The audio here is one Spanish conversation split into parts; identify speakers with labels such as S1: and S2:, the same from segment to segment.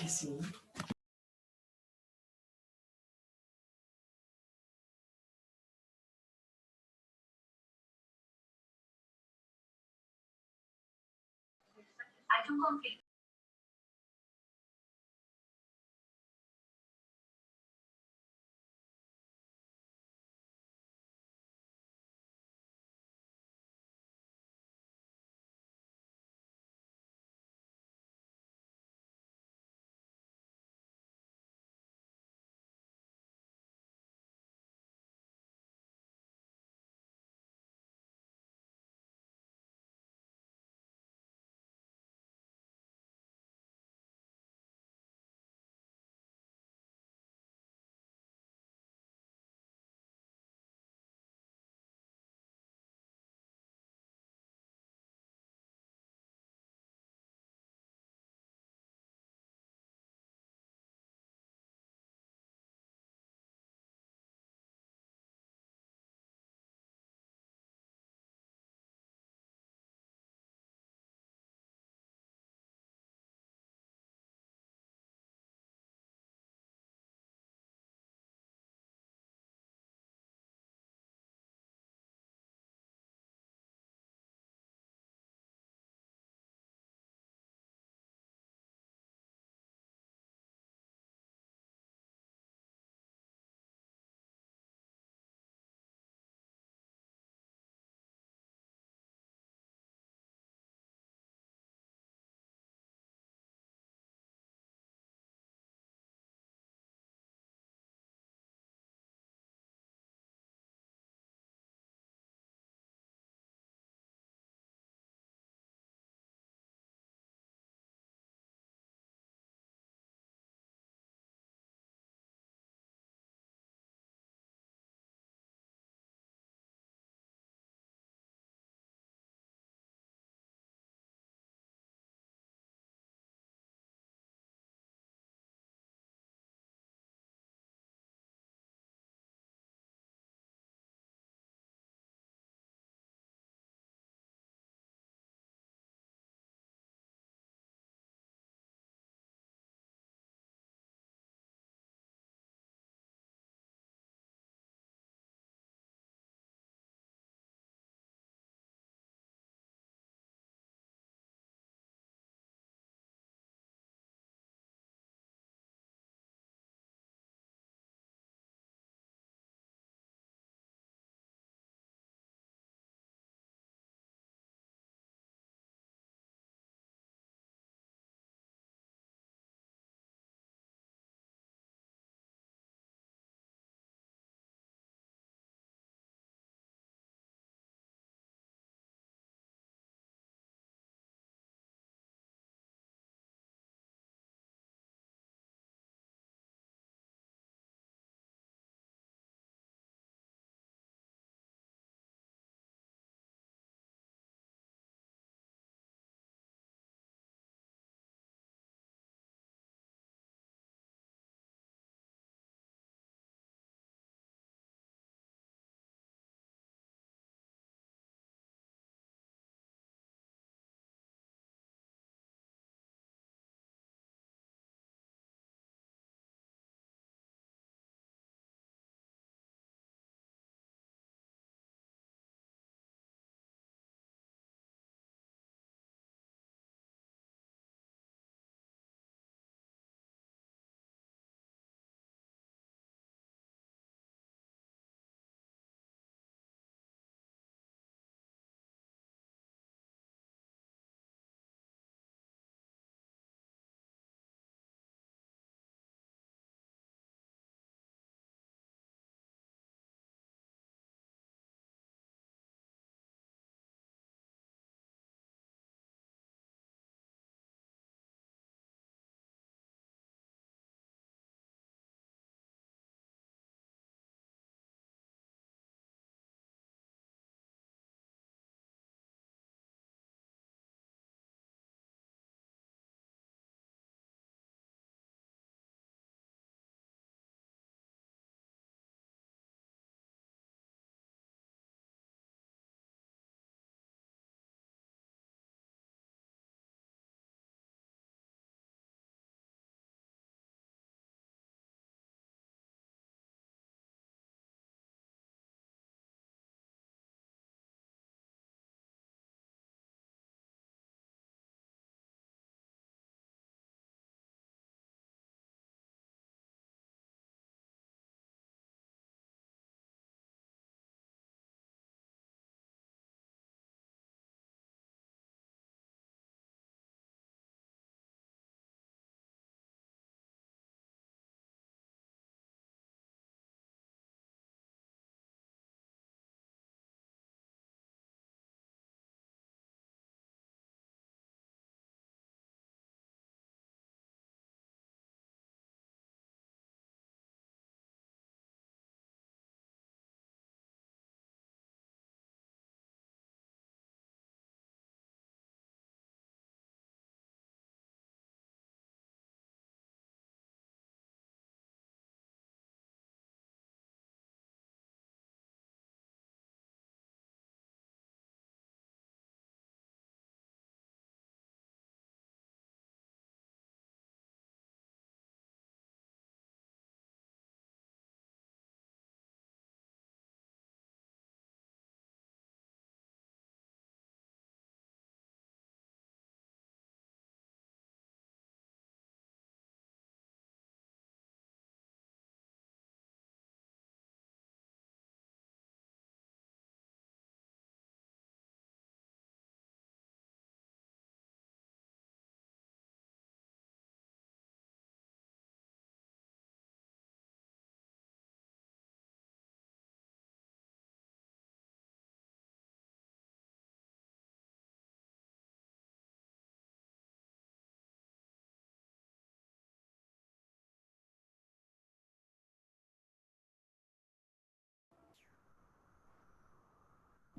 S1: Sí.
S2: Hay un conflicto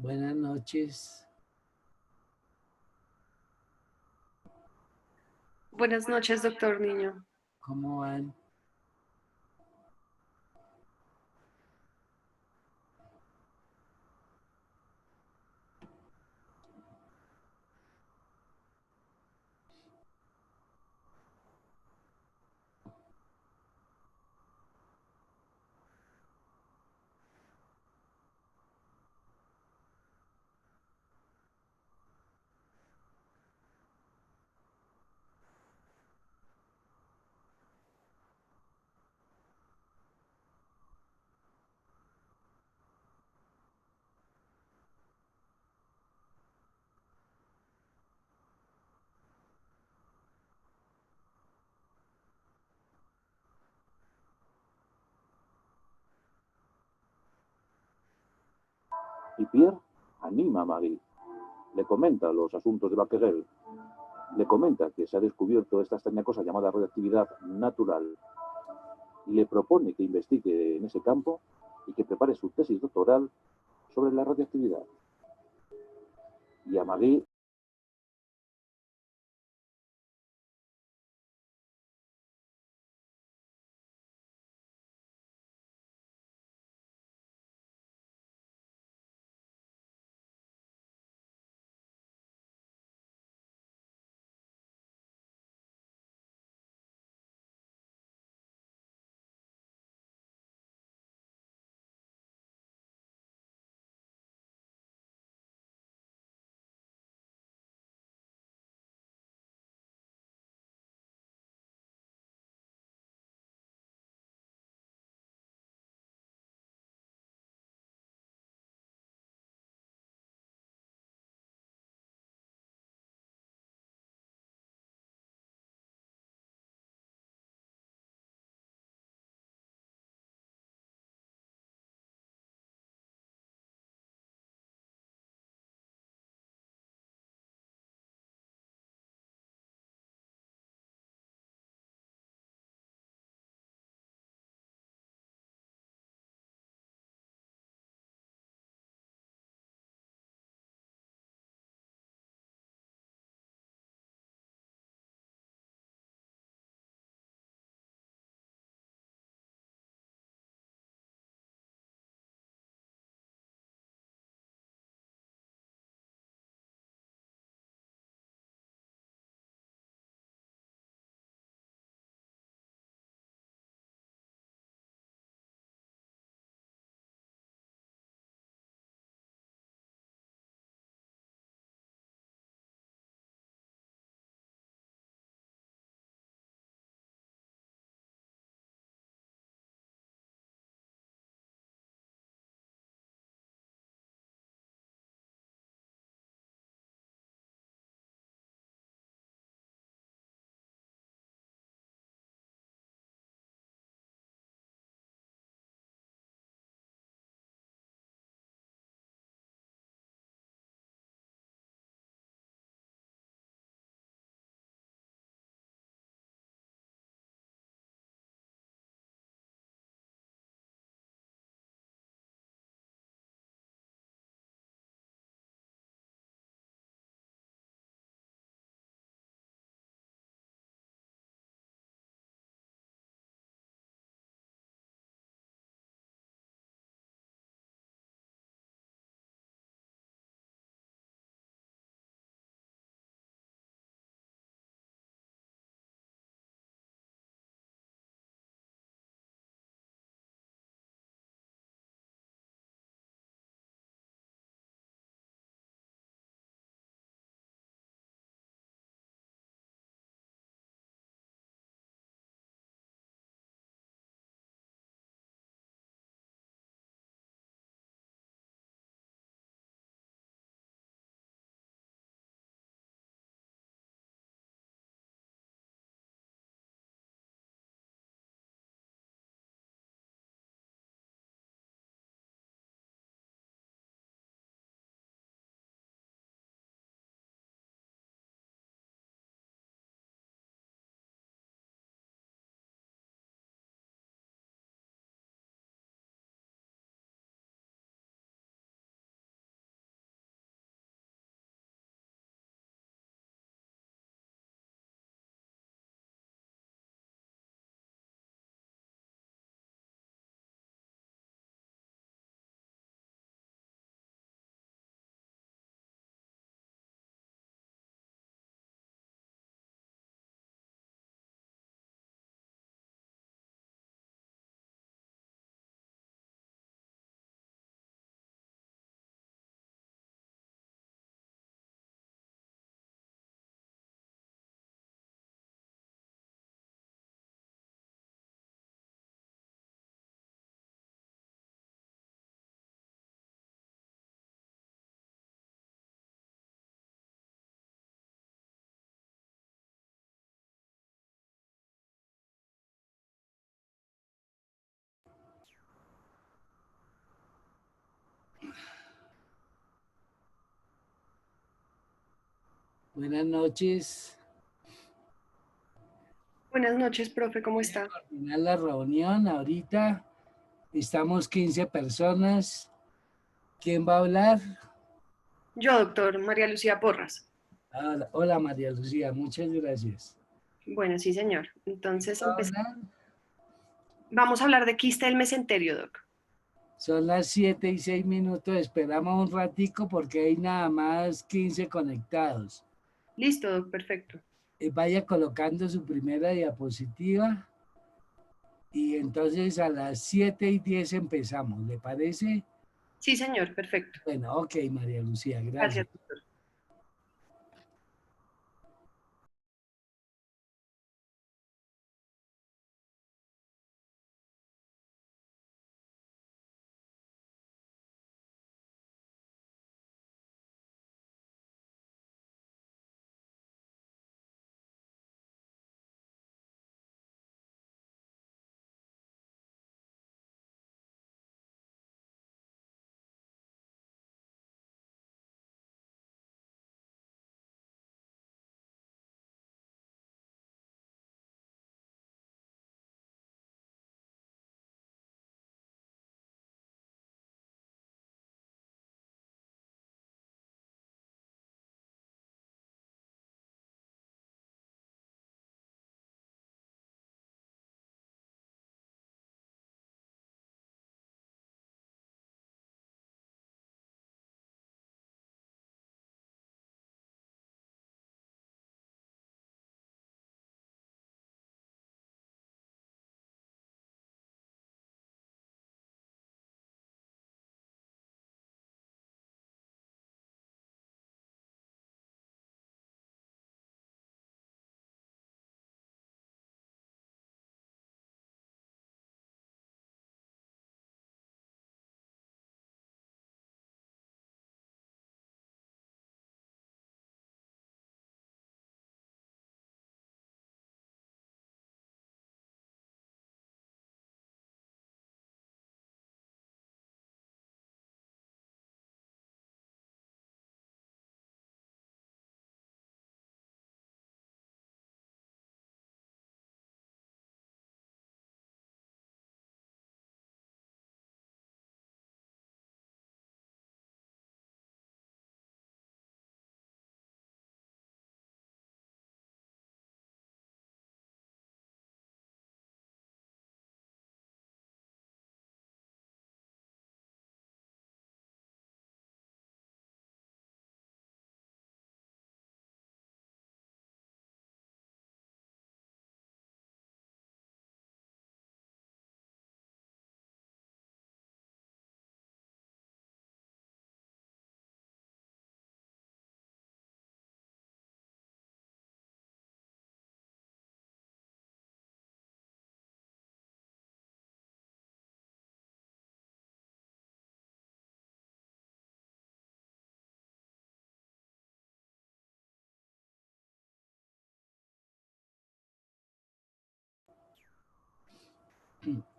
S1: Buenas noches.
S2: Buenas noches, doctor Niño.
S1: ¿Cómo van?
S3: Y Pierre anima a Marie. Le comenta los asuntos de Becquerel. Le comenta que se ha descubierto esta extraña cosa llamada radioactividad natural. Y le propone que investigue en ese campo y que prepare su tesis doctoral sobre la radioactividad. Y a Marie
S1: Buenas noches.
S2: Buenas noches, profe, ¿cómo está?
S1: Terminar la reunión ahorita. Estamos 15 personas. ¿Quién va a hablar?
S2: Yo, doctor María Lucía Porras.
S1: Hola María Lucía, muchas gracias.
S2: Bueno, sí, señor. Entonces,
S1: ¿Va a hablar?
S2: vamos a hablar de quiste del mesenterio, doc.
S1: Son las 7:06. Esperamos un ratico porque hay nada más 15 conectados.
S2: Listo, doc, perfecto.
S1: Vaya colocando su primera diapositiva y entonces a las 7:10 empezamos. ¿Le parece?
S2: Sí, señor, perfecto.
S1: Bueno, ok, María Lucía,
S2: Gracias,
S1: gracias.
S2: doctor.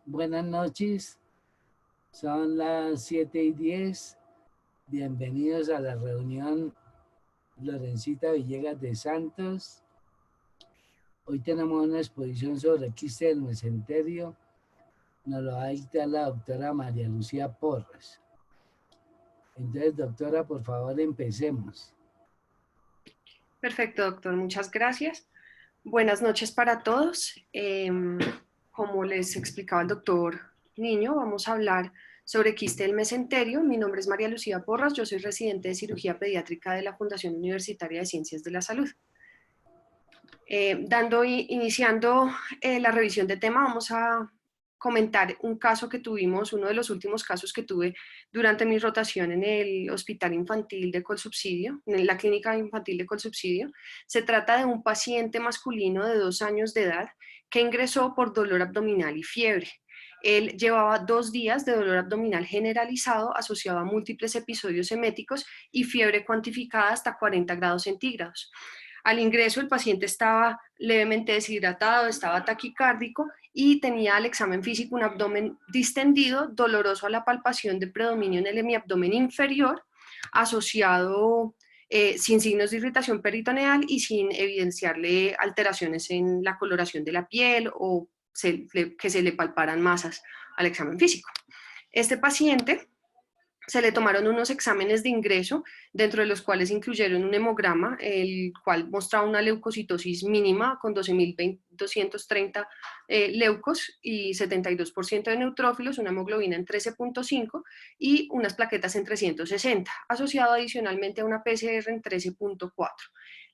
S1: Buenas noches. Son las 7:10. Bienvenidos a la reunión Lorencita Villegas de Santos. Hoy tenemos una exposición sobre quiste del mesenterio. Nos lo va a dictar la doctora María Lucía Porras. Entonces, doctora, por favor, empecemos.
S2: Perfecto, doctor. Muchas gracias. Buenas noches para todos. Como les explicaba el doctor Niño, vamos a hablar sobre quiste del mesenterio. Mi nombre es María Lucía Porras. Yo soy residente de cirugía pediátrica de la Fundación Universitaria de Ciencias de la Salud. Iniciando la revisión de tema, vamos a comentar un caso que tuvimos, uno de los últimos casos que tuve durante mi rotación en el Hospital Infantil de Colsubsidio, en la Clínica Infantil de Colsubsidio. Se trata de un paciente masculino de 2 años de edad que ingresó por dolor abdominal y fiebre. Él llevaba 2 días de dolor abdominal generalizado asociado a múltiples episodios eméticos y fiebre cuantificada hasta 40 grados centígrados. Al ingreso el paciente estaba levemente deshidratado, estaba taquicárdico y tenía al examen físico un abdomen distendido, doloroso a la palpación de predominio en el hemiabdomen inferior, asociado sin signos de irritación peritoneal y sin evidenciarle alteraciones en la coloración de la piel o que se le palparan masas al examen físico. Este paciente se le tomaron unos exámenes de ingreso, dentro de los cuales incluyeron un hemograma, el cual mostraba una leucocitosis mínima con 12.230 leucos y 72% de neutrófilos, una hemoglobina en 13.5 y unas plaquetas en 360, asociado adicionalmente a una PCR en 13.4.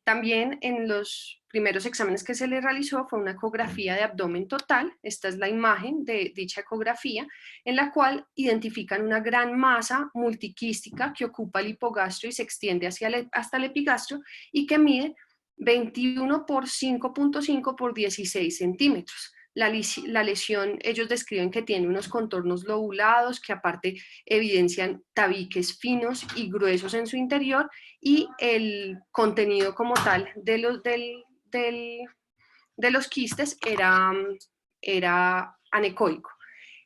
S2: También en los primeros exámenes que se le realizó fue una ecografía de abdomen total. Esta es la imagen de dicha ecografía, en la cual identifican una gran masa multiquística que ocupa el hipogastrio y se extiende hasta el epigastrio y que mide 21 por 5.5 por 16 centímetros. La lesión, ellos describen que tiene unos contornos lobulados que aparte evidencian tabiques finos y gruesos en su interior, y el contenido como tal de los quistes era anecoico.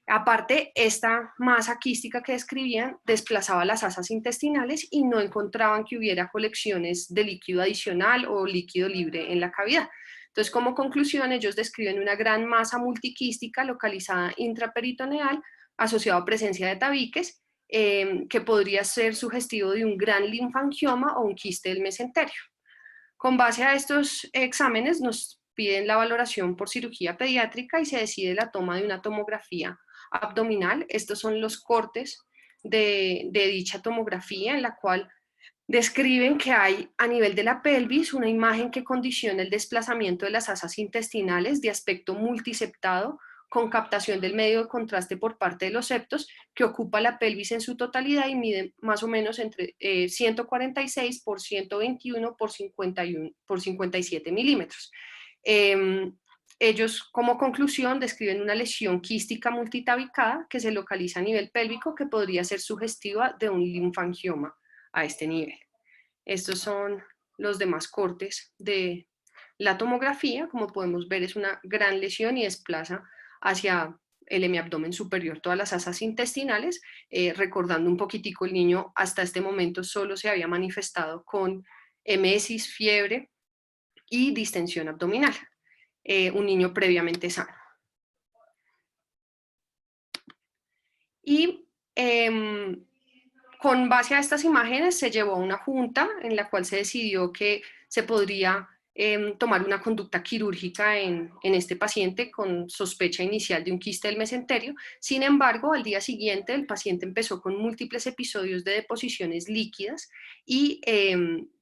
S2: Aparte, esta masa quística que describían desplazaba las asas intestinales y no encontraban que hubiera colecciones de líquido adicional o líquido libre en la cavidad. Entonces, como conclusión, ellos describen una gran masa multiquística localizada intraperitoneal asociada a presencia de tabiques, que podría ser sugestivo de un gran linfangioma o un quiste del mesenterio. Con base a estos exámenes nos piden la valoración por cirugía pediátrica y se decide la toma de una tomografía abdominal. Estos son los cortes de dicha tomografía, en la cual describen que hay a nivel de la pelvis una imagen que condiciona el desplazamiento de las asas intestinales de aspecto multiseptado, con captación del medio de contraste por parte de los septos, que ocupa la pelvis en su totalidad y mide más o menos entre 146 por 121 por 51 por 57 milímetros. Ellos, como conclusión, describen una lesión quística multitabicada que se localiza a nivel pélvico, que podría ser sugestiva de un linfangioma a este nivel. Estos son los demás cortes de la tomografía. Como podemos ver, es una gran lesión y desplaza hacia el hemiabdomen superior todas las asas intestinales. Recordando un poquitico, el niño hasta este momento solo se había manifestado con emesis, fiebre y distensión abdominal. Un niño previamente sano. Y con base a estas imágenes se llevó a una junta en la cual se decidió que se podría tomar una conducta quirúrgica en este paciente con sospecha inicial de un quiste del mesenterio. Sin embargo, al día siguiente el paciente empezó con múltiples episodios de deposiciones líquidas y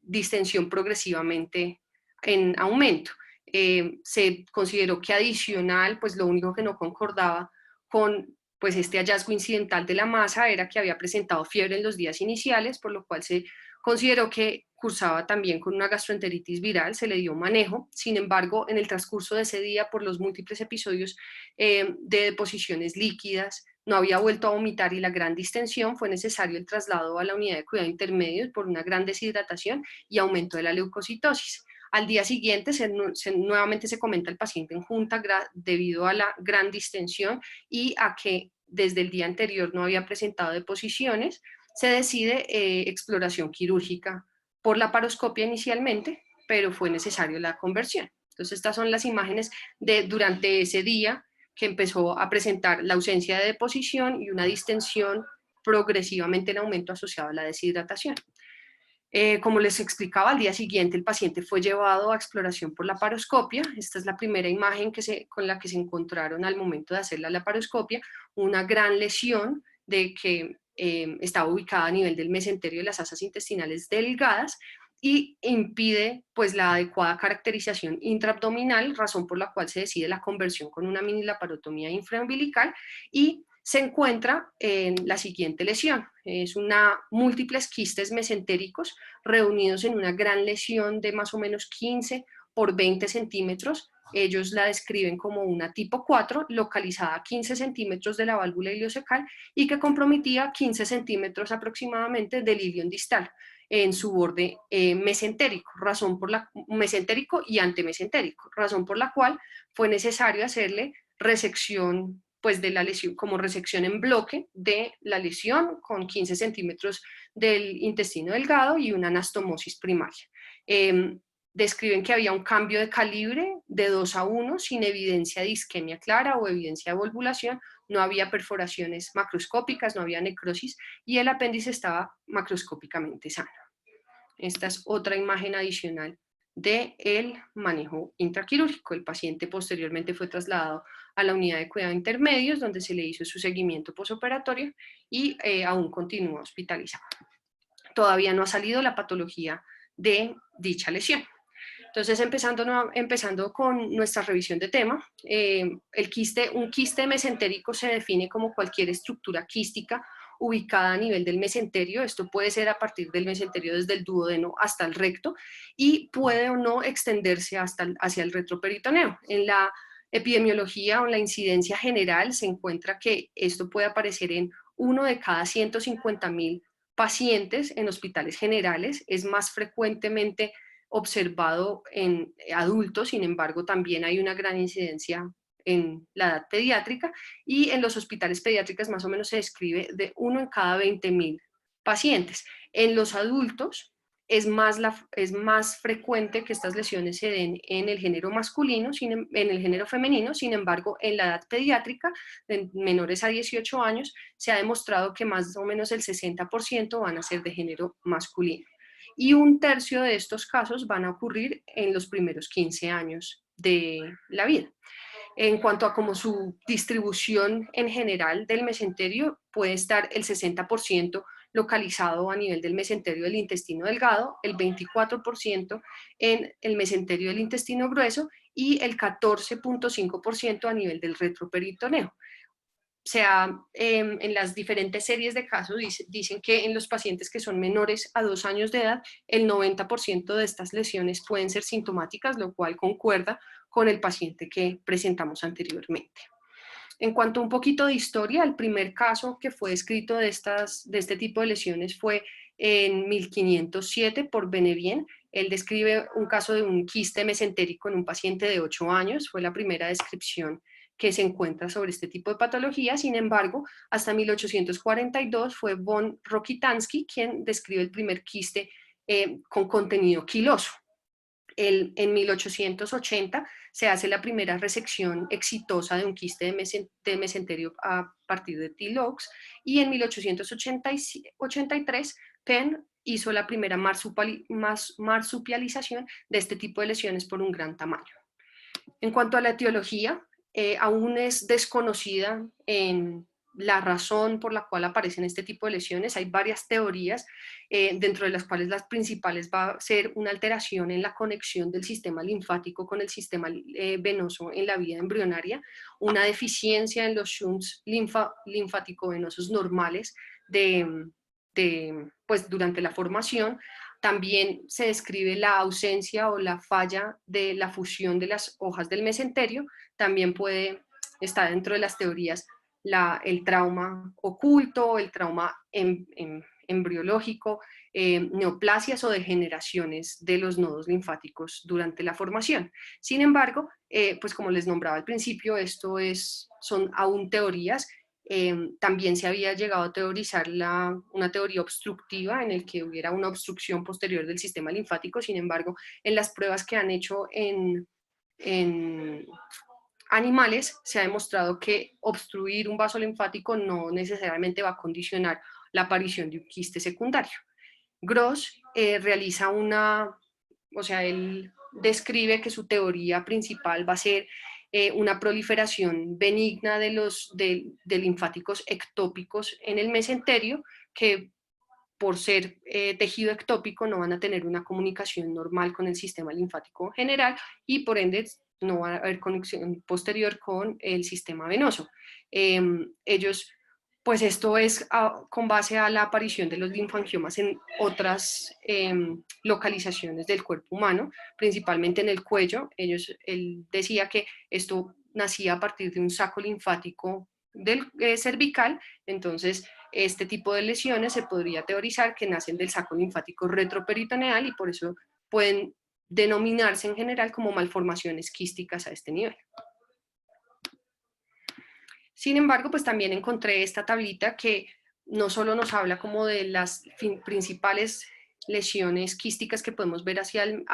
S2: distensión progresivamente en aumento. Se consideró que adicional, pues lo único que no concordaba con pues este hallazgo incidental de la masa era que había presentado fiebre en los días iniciales, por lo cual se consideró que cursaba también con una gastroenteritis viral, se le dio manejo. Sin embargo, en el transcurso de ese día, por los múltiples episodios de deposiciones líquidas, no había vuelto a vomitar y la gran distensión, fue necesario el traslado a la unidad de cuidado intermedio por una gran deshidratación y aumento de la leucocitosis. Al día siguiente nuevamente se comenta al paciente en junta debido a la gran distensión y a que desde el día anterior no había presentado deposiciones. Se decide exploración quirúrgica por la laparoscopia inicialmente, pero fue necesario la conversión. Entonces estas son las imágenes de durante ese día, que empezó a presentar la ausencia de deposición y una distensión progresivamente en aumento asociado a la deshidratación. Como les explicaba, al día siguiente el paciente fue llevado a exploración por laparoscopia. Esta es la primera imagen con la que se encontraron al momento de hacer la laparoscopia, una gran lesión de que estaba ubicada a nivel del mesenterio de las asas intestinales delgadas y impide pues la adecuada caracterización intraabdominal, razón por la cual se decide la conversión con una mini laparotomía infraumbilical, y se encuentra en la siguiente lesión. Es una múltiples quistes mesentéricos reunidos en una gran lesión de más o menos 15 por 20 centímetros. Ellos la describen como una tipo 4, localizada a 15 centímetros de la válvula iliocecal y que comprometía 15 centímetros aproximadamente del ilion distal en su borde mesentérico, mesentérico y antemesentérico, razón por la cual fue necesario hacerle resección pues de la lesión, como resección en bloque de la lesión con 15 centímetros del intestino delgado y una anastomosis primaria. Describen que había un cambio de calibre de 2:1 sin evidencia de isquemia clara o evidencia de volvulación, no había perforaciones macroscópicas, no había necrosis y el apéndice estaba macroscópicamente sano. Esta es otra imagen adicional del manejo intraquirúrgico. El paciente posteriormente fue trasladado a la unidad de cuidado intermedios donde se le hizo su seguimiento posoperatorio y aún continúa hospitalizado. Todavía no ha salido la patología de dicha lesión. Entonces, empezando con nuestra revisión de tema, un quiste mesentérico se define como cualquier estructura quística ubicada a nivel del mesenterio. Esto puede ser a partir del mesenterio desde el duodeno hasta el recto y puede o no extenderse hacia el retroperitoneo. En la epidemiología o en la incidencia general se encuentra que esto puede aparecer en 1 de cada 150.000 pacientes en hospitales generales. Es más frecuentemente observado en adultos, sin embargo también hay una gran incidencia en la edad pediátrica y en los hospitales pediátricos más o menos se describe de 1 en cada 20.000 pacientes. En los adultos es más frecuente que estas lesiones se den en el género masculino, en el género femenino, sin embargo en la edad pediátrica, de menores a 18 años, se ha demostrado que más o menos el 60% van a ser de género masculino. Y 1/3 de estos casos van a ocurrir en los primeros 15 años de la vida. En cuanto a como su distribución en general del mesenterio, puede estar el 60% localizado a nivel del mesenterio del intestino delgado, el 24% en el mesenterio del intestino grueso y el 14.5% a nivel del retroperitoneo. O sea, en las diferentes series de casos dicen que en los pacientes que son menores a 2 años de edad, el 90% de estas lesiones pueden ser sintomáticas, lo cual concuerda con el paciente que presentamos anteriormente. En cuanto a un poquito de historia, el primer caso que fue descrito de este tipo de lesiones fue en 1507 por Benevien. Él describe un caso de un quiste mesentérico en un paciente de 8 años, fue la primera descripción que se encuentra sobre este tipo de patología. Sin embargo, hasta 1842 fue von Rokitansky quien describe el primer quiste con contenido quiloso. En 1880 se hace la primera resección exitosa de un quiste de mesenterio a partir de T-LOX y en 1883 Penn hizo la primera marsupialización de este tipo de lesiones por un gran tamaño. En cuanto a la etiología, aún es desconocida en la razón por la cual aparecen este tipo de lesiones. Hay varias teorías, dentro de las cuales las principales va a ser una alteración en la conexión del sistema linfático con el sistema venoso en la vida embrionaria, una deficiencia en los shunts linfático-venosos normales pues, durante la formación. También se describe la ausencia o la falla de la fusión de las hojas del mesenterio. También puede estar dentro de las teorías el trauma oculto, el trauma embriológico, neoplasias o degeneraciones de los nodos linfáticos durante la formación. Sin embargo, pues como les nombraba al principio, son aún teorías. También se había llegado a teorizar una teoría obstructiva en el que hubiera una obstrucción posterior del sistema linfático. Sin embargo, en las pruebas que han hecho en animales se ha demostrado que obstruir un vaso linfático no necesariamente va a condicionar la aparición de un quiste secundario. Gross realiza él describe que su teoría principal va a ser una proliferación benigna de linfáticos ectópicos en el mesenterio, que por ser tejido ectópico no van a tener una comunicación normal con el sistema linfático general y por ende no va a haber conexión posterior con el sistema venoso. Pues esto es con base a la aparición de los linfangiomas en otras localizaciones del cuerpo humano, principalmente en el cuello. Él decía que esto nacía a partir de un saco linfático del cervical. Entonces este tipo de lesiones se podría teorizar que nacen del saco linfático retroperitoneal y por eso pueden denominarse en general como malformaciones quísticas a este nivel. Sin embargo, pues también encontré esta tablita que no solo nos habla como de las principales lesiones quísticas que podemos ver en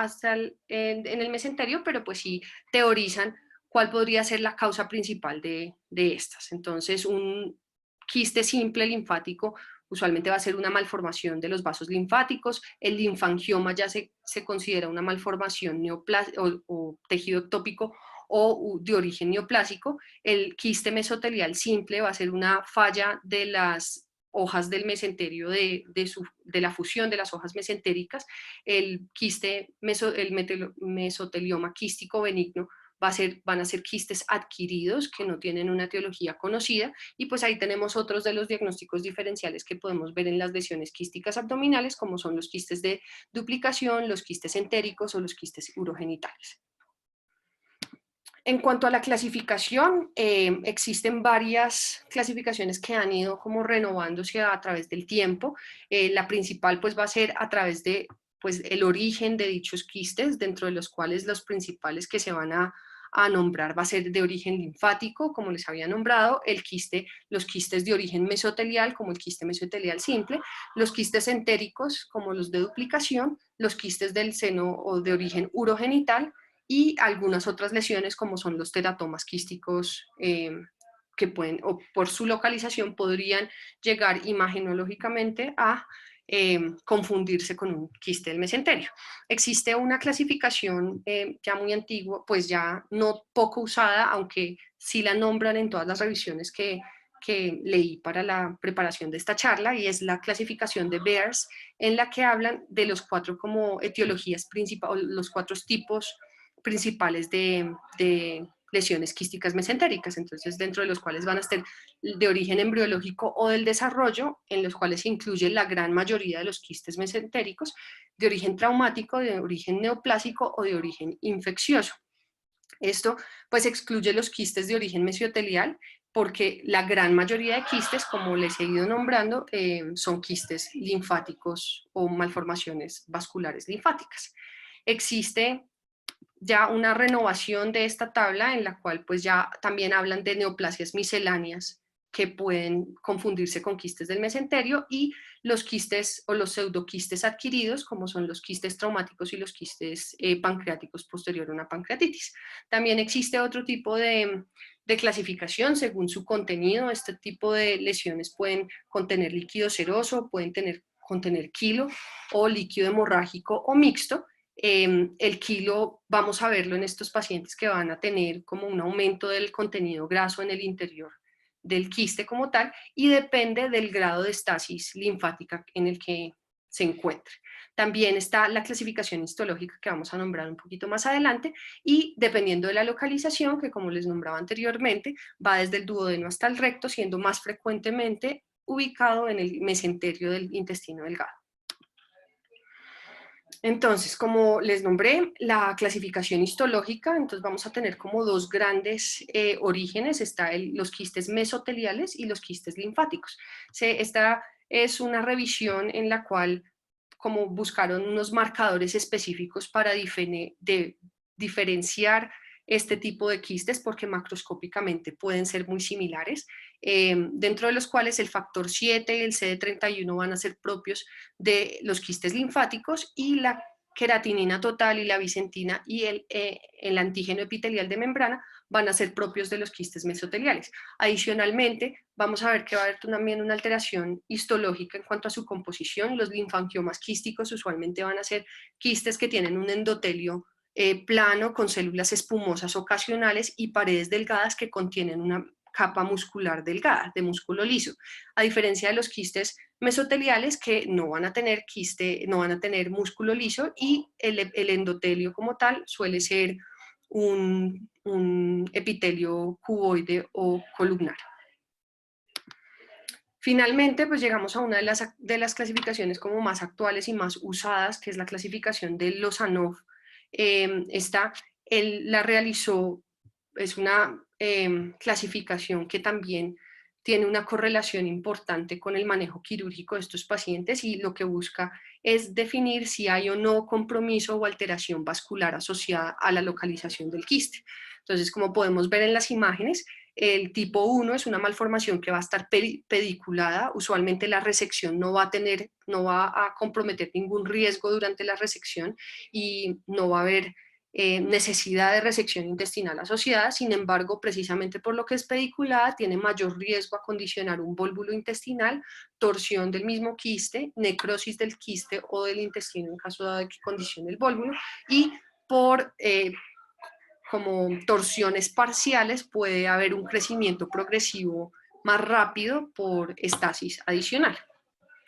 S2: el mesenterio, pero pues sí teorizan cuál podría ser la causa principal de estas. Entonces, un quiste simple linfático usualmente va a ser una malformación de los vasos linfáticos. El linfangioma ya se considera una malformación o tejido ectópico o de origen neoplásico. El quiste mesotelial simple va a ser una falla de las hojas del mesenterio, de la fusión de las hojas mesentéricas. El mesotelioma quístico benigno van a ser quistes adquiridos que no tienen una etiología conocida, y pues ahí tenemos otros de los diagnósticos diferenciales que podemos ver en las lesiones quísticas abdominales, como son los quistes de duplicación, los quistes entéricos o los quistes urogenitales. En cuanto a la clasificación, existen varias clasificaciones que han ido como renovándose a través del tiempo. La principal pues va a ser a través de pues, el origen de dichos quistes, dentro de los cuales los principales que se van a nombrar va a ser de origen linfático, como les había nombrado, los quistes de origen mesotelial, como el quiste mesotelial simple, los quistes entéricos, como los de duplicación, los quistes del seno o de origen urogenital, y algunas otras lesiones como son los teratomas quísticos que pueden, o por su localización, podrían llegar imagenológicamente a confundirse con un quiste del mesenterio. Existe una clasificación ya muy antigua, pues ya no poco usada, aunque sí la nombran en todas las revisiones que leí para la preparación de esta charla, y es la clasificación de Beers, en la que hablan de los 4 como etiologías principales, los 4 tipos principales de lesiones quísticas mesentéricas, entonces dentro de los cuales van a ser de origen embriológico o del desarrollo, en los cuales se incluye la gran mayoría de los quistes mesentéricos, de origen traumático, de origen neoplásico o de origen infeccioso. Esto pues excluye los quistes de origen mesotelial, porque la gran mayoría de quistes, como les he ido nombrando, son quistes linfáticos o malformaciones vasculares linfáticas. Existe ya una renovación de esta tabla en la cual pues ya también hablan de neoplasias misceláneas que pueden confundirse con quistes del mesenterio, y los quistes o los pseudoquistes adquiridos, como son los quistes traumáticos y los quistes pancreáticos posterior a una pancreatitis. También existe otro tipo de clasificación según su contenido. Este tipo de lesiones pueden contener líquido seroso, pueden contener quilo o líquido hemorrágico o mixto. El quilo vamos a verlo en estos pacientes que van a tener como un aumento del contenido graso en el interior del quiste como tal, y depende del grado de estasis linfática en el que se encuentre. También está la clasificación histológica, que vamos a nombrar un poquito más adelante, y dependiendo de la localización, que como les nombraba anteriormente, va desde el duodeno hasta el recto, siendo más frecuentemente ubicado en el mesenterio del intestino delgado. Entonces, como les nombré, la clasificación histológica, entonces vamos a tener como 2 grandes orígenes. Está los quistes mesoteliales y los quistes linfáticos. Esta es una revisión en la cual como buscaron unos marcadores específicos para diferenciar este tipo de quistes, porque macroscópicamente pueden ser muy similares, dentro de los cuales el factor 7 y el CD31 van a ser propios de los quistes linfáticos, y la queratinina total y la bisentina y el antígeno epitelial de membrana van a ser propios de los quistes mesoteliales. Adicionalmente, vamos a ver que va a haber también una alteración histológica en cuanto a su composición. Los linfangiomas quísticos usualmente van a ser quistes que tienen un endotelio plano con células espumosas ocasionales y paredes delgadas que contienen una capa muscular delgada, de músculo liso, a diferencia de los quistes mesoteliales, que no van a tener músculo liso, y el endotelio como tal suele ser un epitelio cuboide o columnar. Finalmente, pues llegamos a una de las clasificaciones como más actuales y más usadas, que es la clasificación de Lozanov. Esta él la realizó, es una clasificación que también tiene una correlación importante con el manejo quirúrgico de estos pacientes, y lo que busca es definir si hay o no compromiso o alteración vascular asociada a la localización del quiste. Entonces, como podemos ver en las imágenes, El tipo 1 es una malformación que va a estar pediculada. Usualmente la resección no va a comprometer ningún riesgo durante la resección y no va a haber necesidad de resección intestinal asociada. Sin embargo, precisamente por lo que es pediculada, tiene mayor riesgo a condicionar un vólvulo intestinal, torsión del mismo quiste, necrosis del quiste o del intestino en caso de que condicione el vólvulo, y por como torsiones parciales puede haber un crecimiento progresivo más rápido por estasis adicional.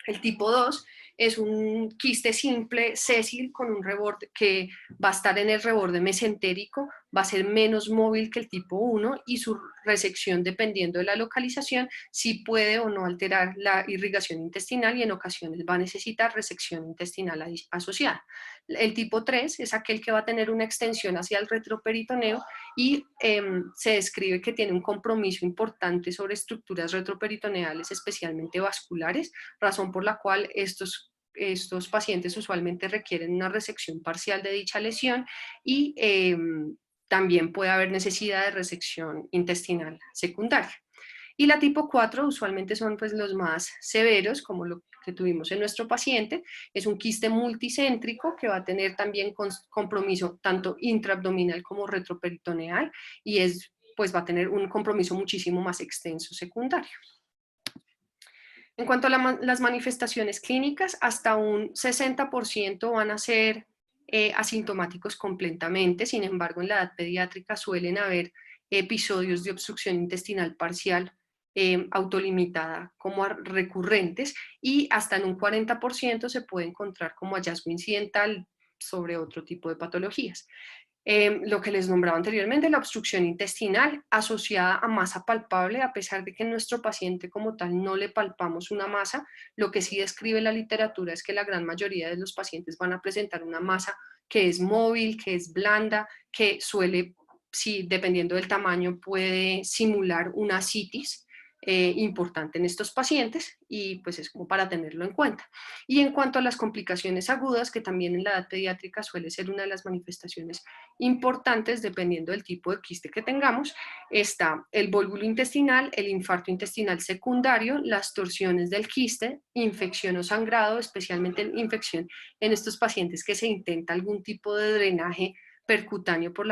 S2: El tipo 2 es un quiste simple sésil con un reborde que va a estar en el reborde mesentérico, va a ser menos móvil que el tipo 1 y su resección, dependiendo de la localización, sí puede o no alterar la irrigación intestinal y en ocasiones va a necesitar resección intestinal asociada. El tipo 3 es aquel que va a tener una extensión hacia el retroperitoneo y se describe que tiene un compromiso importante sobre estructuras retroperitoneales, especialmente vasculares, razón por la cual estos pacientes usualmente requieren una resección parcial de dicha lesión y también puede haber necesidad de resección intestinal secundaria. Y la tipo 4 usualmente son pues los más severos, como lo que tuvimos en nuestro paciente. Es un quiste multicéntrico que va a tener también compromiso tanto intraabdominal como retroperitoneal y pues va a tener un compromiso muchísimo más extenso secundario. En cuanto a las manifestaciones clínicas, hasta un 60% van a ser asintomáticos completamente. Sin embargo, en la edad pediátrica suelen haber episodios de obstrucción intestinal parcial autolimitada como recurrentes, y hasta en un 40% se puede encontrar como hallazgo incidental sobre otro tipo de patologías. Lo que les nombraba anteriormente, la obstrucción intestinal asociada a masa palpable, a pesar de que en nuestro paciente como tal no le palpamos una masa, lo que sí describe la literatura es que la gran mayoría de los pacientes van a presentar una masa que es móvil, que es blanda, que suele, sí, dependiendo del tamaño, puede simular una ascitis importante en estos pacientes, y pues es como para tenerlo en cuenta. Y en cuanto a las complicaciones agudas, que también en la edad pediátrica suele ser una de las manifestaciones importantes dependiendo del tipo de quiste que tengamos, está el vólvulo intestinal, el infarto intestinal secundario, las torsiones del quiste, infección o sangrado, especialmente infección en estos pacientes que se intenta algún tipo de drenaje percutáneo por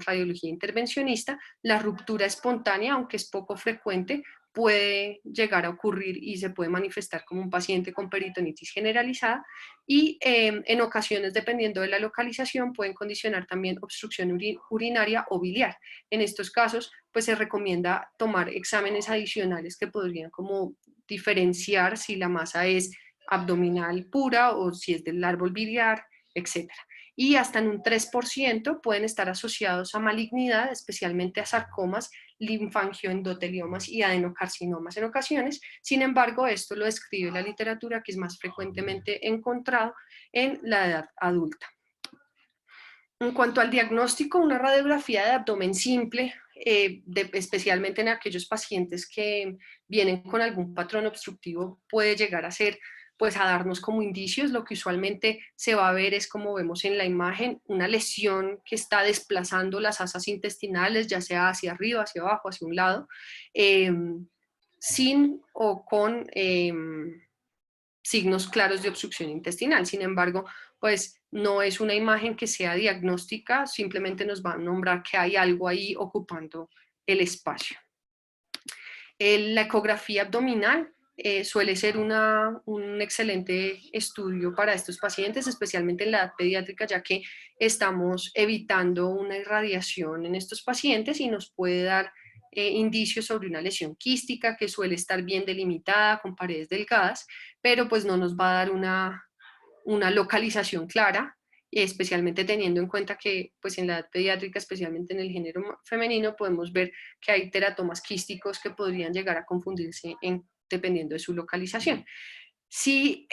S2: radiología intervencionista. La ruptura espontánea, aunque es poco frecuente, puede llegar a ocurrir y se puede manifestar como un paciente con peritonitis generalizada, y en ocasiones, dependiendo de la localización, pueden condicionar también obstrucción urinaria o biliar. En estos casos, pues se recomienda tomar exámenes adicionales que podrían como diferenciar si la masa es abdominal pura o si es del árbol biliar, etc. Y hasta en un 3% pueden estar asociados a malignidad, especialmente a sarcomas, linfangioendoteliomas y adenocarcinomas en ocasiones. Sin embargo, esto lo describe la literatura, que es más frecuentemente encontrado en la edad adulta. En cuanto al diagnóstico, una radiografía de abdomen simple, especialmente en aquellos pacientes que vienen con algún patrón obstructivo, puede llegar a ser, pues, a darnos como indicios. Lo que usualmente se va a ver es, como vemos en la imagen, una lesión que está desplazando las asas intestinales, ya sea hacia arriba, hacia abajo, hacia un lado, sin o con signos claros de obstrucción intestinal. Sin embargo, pues no es una imagen que sea diagnóstica, simplemente nos va a nombrar que hay algo ahí ocupando el espacio. La ecografía abdominal suele ser un excelente estudio para estos pacientes, especialmente en la edad pediátrica, ya que estamos evitando una irradiación en estos pacientes y nos puede dar indicios sobre una lesión quística que suele estar bien delimitada, con paredes delgadas, pero pues no nos va a dar una localización clara, especialmente teniendo en cuenta que pues en la edad pediátrica, especialmente en el género femenino, podemos ver que hay teratomas quísticos que podrían llegar a confundirse dependiendo de su localización. Si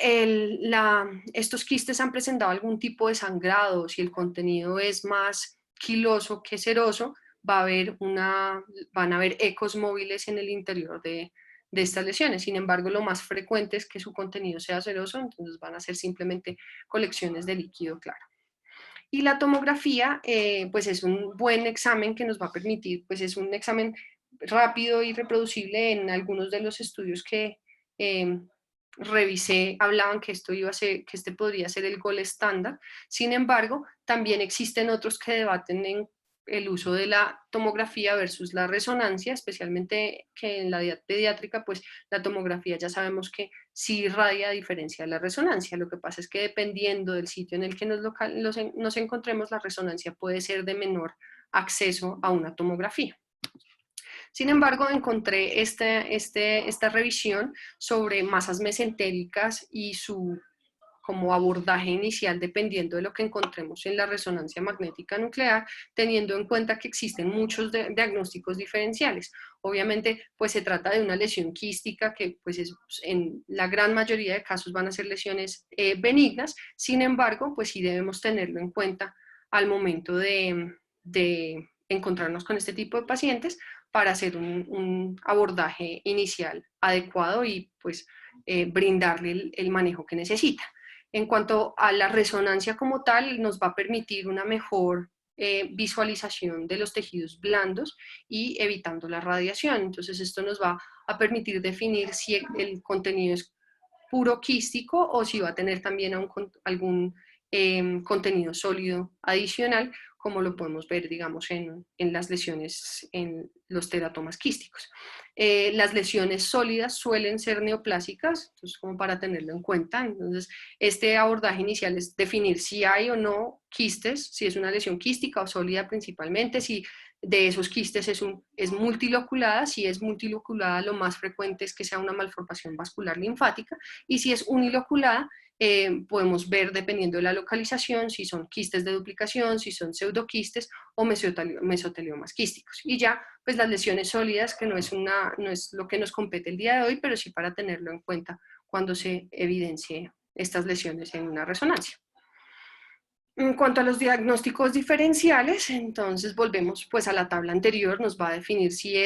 S2: estos quistes han presentado algún tipo de sangrado, si el contenido es más quiloso que seroso, van a haber ecos móviles en el interior de estas lesiones. Sin embargo, lo más frecuente es que su contenido sea seroso, entonces van a ser simplemente colecciones de líquido claro. Y la tomografía, pues es un buen examen que nos va a permitir, pues es un examen rápido y reproducible. En algunos de los estudios que revisé hablaban que esto iba a ser, que este podría ser el gold estándar. Sin embargo, también existen otros que debaten en el uso de la tomografía versus la resonancia, especialmente que en la edad pediátrica, pues la tomografía ya sabemos que sí irradia a diferencia de la resonancia. Lo que pasa es que dependiendo del sitio en el que nos encontremos, la resonancia puede ser de menor acceso a una tomografía. Sin embargo, encontré esta revisión sobre masas mesentéricas y su como abordaje inicial dependiendo de lo que encontremos en la resonancia magnética nuclear, teniendo en cuenta que existen muchos diagnósticos diferenciales. Obviamente, pues se trata de una lesión quística que pues en la gran mayoría de casos van a ser lesiones benignas. Sin embargo, pues sí debemos tenerlo en cuenta al momento de encontrarnos con este tipo de pacientes para hacer un abordaje inicial adecuado y pues brindarle el manejo que necesita. En cuanto a la resonancia como tal, nos va a permitir una mejor visualización de los tejidos blandos y evitando la radiación. Entonces esto nos va a permitir definir si el contenido es puro quístico o si va a tener también algún contenido sólido adicional, como lo podemos ver, digamos, en las lesiones, en los teratomas quísticos. Las lesiones sólidas suelen ser neoplásicas, entonces como para tenerlo en cuenta. Entonces, este abordaje inicial es definir si hay o no quistes, si es una lesión quística o sólida principalmente, si de esos quistes es multiloculada. Si es multiloculada, lo más frecuente es que sea una malformación vascular linfática, y si es uniloculada, podemos ver, dependiendo de la localización, si son quistes de duplicación, si son pseudoquistes o mesoteliomas quísticos. Y ya, pues las lesiones sólidas, que no es lo que nos compete el día de hoy, pero sí para tenerlo en cuenta cuando se evidencie estas lesiones en una resonancia. En cuanto a los diagnósticos diferenciales, entonces volvemos pues a la tabla anterior, nos va a definir si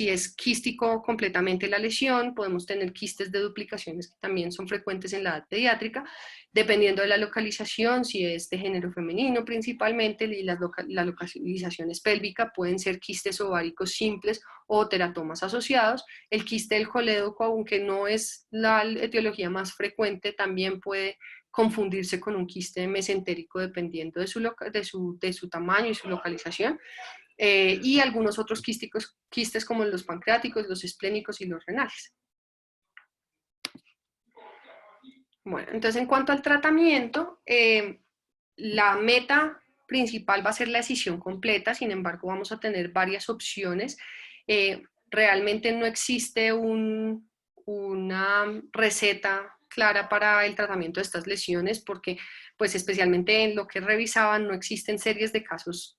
S2: es quístico completamente la lesión. Podemos tener quistes de duplicaciones que también son frecuentes en la edad pediátrica, dependiendo de la localización, si es de género femenino principalmente, y las localizaciones pélvicas pueden ser quistes ováricos simples o teratomas asociados. El quiste del colédoco, aunque no es la etiología más frecuente, también puede confundirse con un quiste mesentérico dependiendo de su tamaño y su localización. Y algunos otros quistes como los pancreáticos, los esplénicos y los renales. Bueno, entonces en cuanto al tratamiento, la meta principal va a ser la escisión completa. Sin embargo, vamos a tener varias opciones. Realmente no existe una receta clara para el tratamiento de estas lesiones, porque pues especialmente en lo que revisaban no existen series de casos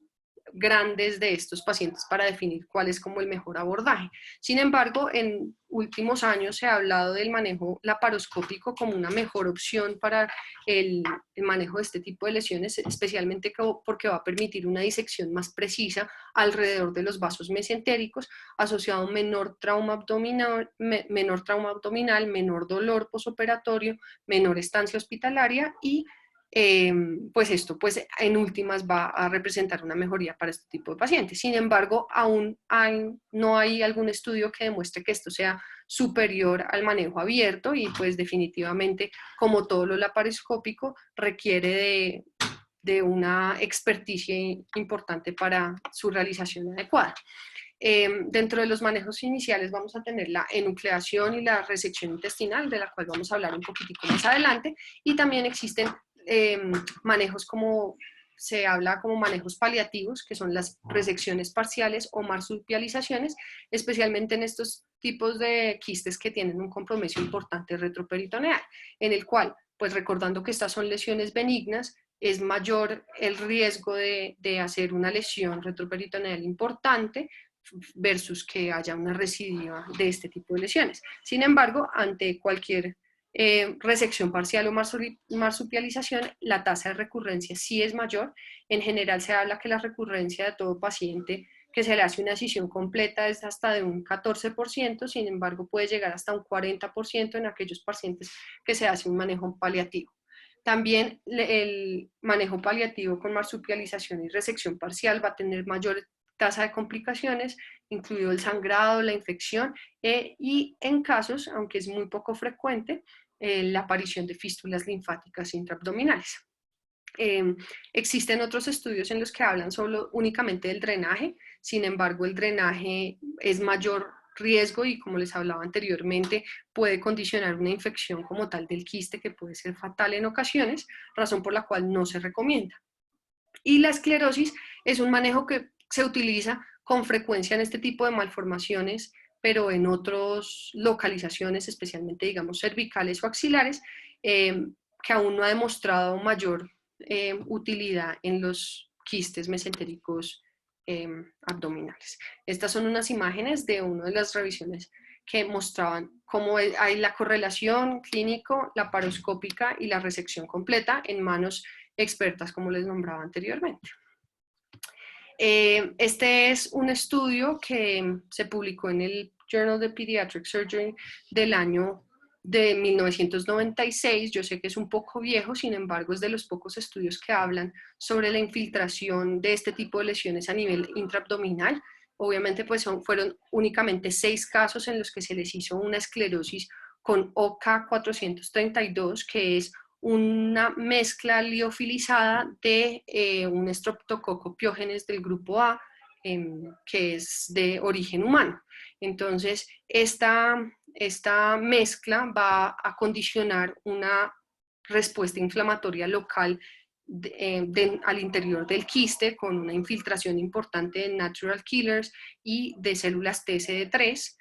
S2: grandes de estos pacientes para definir cuál es como el mejor abordaje. Sin embargo, en últimos años se ha hablado del manejo laparoscópico como una mejor opción para el manejo de este tipo de lesiones, especialmente porque va a permitir una disección más precisa alrededor de los vasos mesentéricos, asociado a un menor trauma abdominal, menor dolor posoperatorio, menor estancia hospitalaria y pues esto pues en últimas va a representar una mejoría para este tipo de pacientes. Sin embargo, aún no hay algún estudio que demuestre que esto sea superior al manejo abierto, y pues definitivamente, como todo lo laparoscópico, requiere de una experticia importante para su realización adecuada. Dentro de los manejos iniciales vamos a tener la enucleación y la resección intestinal, de la cual vamos a hablar un poquitico más adelante, y también existen manejos como se habla como manejos paliativos, que son las resecciones parciales o marsupializaciones, especialmente en estos tipos de quistes que tienen un compromiso importante retroperitoneal, en el cual, pues recordando que estas son lesiones benignas, es mayor el riesgo de hacer una lesión retroperitoneal importante versus que haya una recidiva de este tipo de lesiones. Sin embargo, ante cualquier resección parcial o marsupialización, la tasa de recurrencia sí es mayor. En general se habla que la recurrencia de todo paciente que se le hace una escisión completa es hasta de un 14%, sin embargo puede llegar hasta un 40% en aquellos pacientes que se hace un manejo paliativo. También el manejo paliativo con marsupialización y resección parcial va a tener mayor tasa de complicaciones, incluido el sangrado, la infección y en casos, aunque es muy poco frecuente, la aparición de fístulas linfáticas intraabdominales. Existen otros estudios en los que hablan solo únicamente del drenaje, sin embargo el drenaje es mayor riesgo y, como les hablaba anteriormente, puede condicionar una infección como tal del quiste que puede ser fatal en ocasiones, razón por la cual no se recomienda. Y la esclerosis es un manejo que se utiliza con frecuencia en este tipo de malformaciones, pero en otras localizaciones, especialmente digamos cervicales o axilares, que aún no ha demostrado mayor utilidad en los quistes mesentéricos abdominales. Estas son unas imágenes de una de las revisiones que mostraban cómo hay la correlación clínico, laparoscópica y la resección completa en manos expertas, como les nombraba anteriormente. Este es un estudio que se publicó en el Journal of Pediatric Surgery del año de 1996. Yo sé que es un poco viejo, sin embargo es de los pocos estudios que hablan sobre la infiltración de este tipo de lesiones a nivel intraabdominal. Obviamente pues fueron únicamente 6 casos en los que se les hizo una esclerosis con OK432, que es una mezcla liofilizada de un Streptococcus pyogenes del grupo A, que es de origen humano. Entonces, esta mezcla va a condicionar una respuesta inflamatoria local al interior del quiste, con una infiltración importante de natural killers y de células TCD3,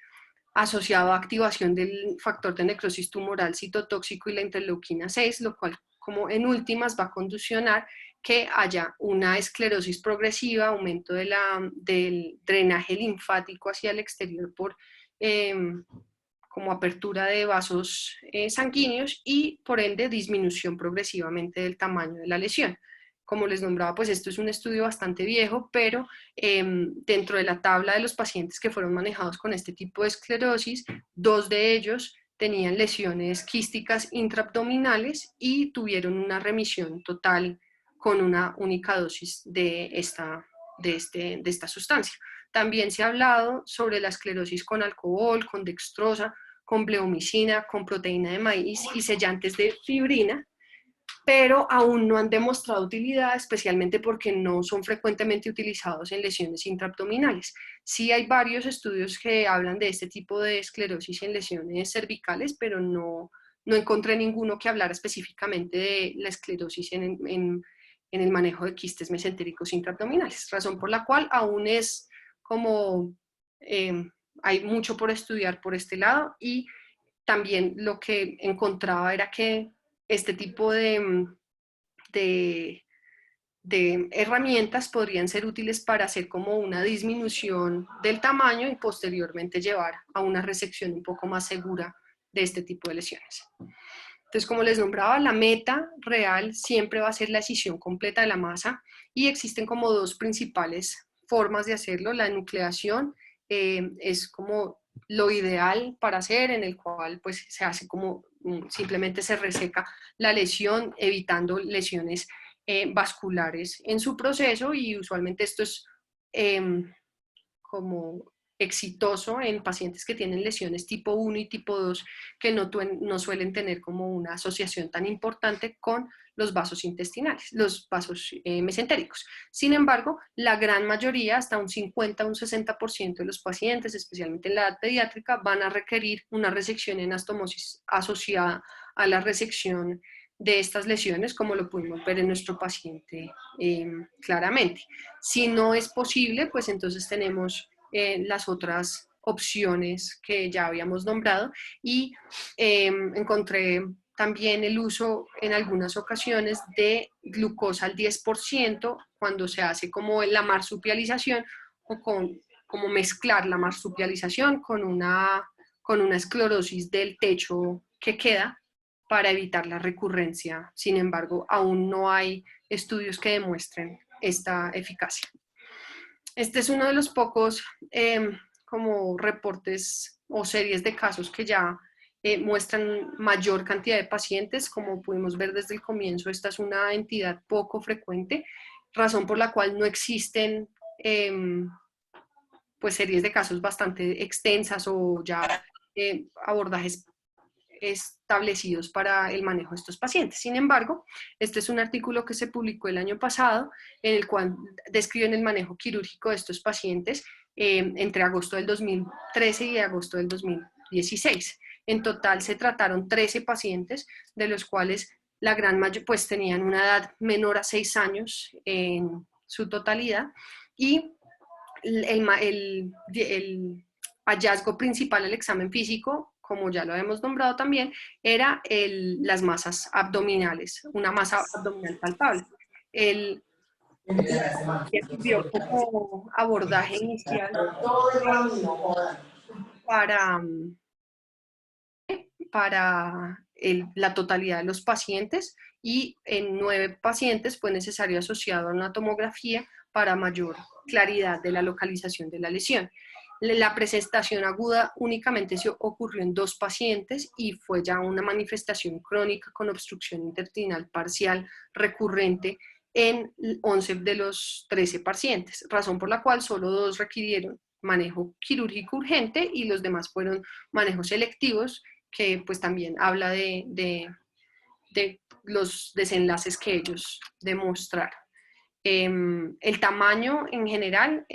S2: asociado a activación del factor de necrosis tumoral citotóxico y la interleuquina 6, lo cual, como en últimas, va a condicionar que haya una esclerosis progresiva, aumento del drenaje linfático hacia el exterior por como apertura de vasos sanguíneos y, por ende, disminución progresivamente del tamaño de la lesión. Como les nombraba, pues esto es un estudio bastante viejo, pero dentro de la tabla de los pacientes que fueron manejados con este tipo de esclerosis, 2 de ellos tenían lesiones quísticas intraabdominales y tuvieron una remisión total con una única dosis de esta sustancia. También se ha hablado sobre la esclerosis con alcohol, con dextrosa, con bleomicina, con proteína de maíz y sellantes de fibrina, pero aún no han demostrado utilidad, especialmente porque no son frecuentemente utilizados en lesiones intraabdominales. Sí hay varios estudios que hablan de este tipo de esclerosis en lesiones cervicales, pero no encontré ninguno que hablara específicamente de la esclerosis en el manejo de quistes mesentéricos intraabdominales, razón por la cual aún es como hay mucho por estudiar por este lado. Y también lo que encontraba era que este tipo de herramientas podrían ser útiles para hacer como una disminución del tamaño y posteriormente llevar a una resección un poco más segura de este tipo de lesiones. Entonces, como les nombraba, la meta real siempre va a ser la escisión completa de la masa y existen como 2 principales formas de hacerlo. La enucleación es como lo ideal para hacer, en el cual pues se hace como simplemente se reseca la lesión, evitando lesiones vasculares en su proceso, y usualmente esto es como exitoso en pacientes que tienen lesiones tipo 1 y tipo 2, que no suelen tener como una asociación tan importante con los vasos intestinales, los vasos mesentéricos. Sin embargo, la gran mayoría, hasta un 50 o un 60% de los pacientes, especialmente en la edad pediátrica, van a requerir una resección en anastomosis asociada a la resección de estas lesiones, como lo pudimos ver en nuestro paciente claramente. Si no es posible, pues entonces tenemos las otras opciones que ya habíamos nombrado, y encontré también el uso en algunas ocasiones de glucosa al 10% cuando se hace como la marsupialización, o como mezclar la marsupialización con una esclerosis del techo que queda, para evitar la recurrencia. Sin embargo, aún no hay estudios que demuestren esta eficacia. Este es uno de los pocos como reportes o series de casos que ya muestran mayor cantidad de pacientes. Como pudimos ver desde el comienzo, esta es una entidad poco frecuente, razón por la cual no existen pues series de casos bastante extensas o ya abordajes establecidos para el manejo de estos pacientes. Sin embargo, este es un artículo que se publicó el año pasado, en el cual describen el manejo quirúrgico de estos pacientes entre agosto del 2013 y agosto del 2016. En total se trataron 13 pacientes, de los cuales la gran mayoría pues tenían una edad menor a 6 años en su totalidad, y el hallazgo principal del examen físico, como ya lo hemos nombrado también, era las masas abdominales, una masa abdominal palpable. El sirvió como abordaje inicial para la totalidad de los pacientes, y en 9 pacientes fue necesario asociado a una tomografía para mayor claridad de la localización de la lesión. La presentación aguda únicamente se ocurrió en 2 pacientes y fue ya una manifestación crónica con obstrucción intestinal parcial recurrente en 11 de los 13 pacientes, razón por la cual solo 2 requirieron manejo quirúrgico urgente y los demás fueron manejos selectivos, que pues también habla de los desenlaces que ellos demostraron. El tamaño en general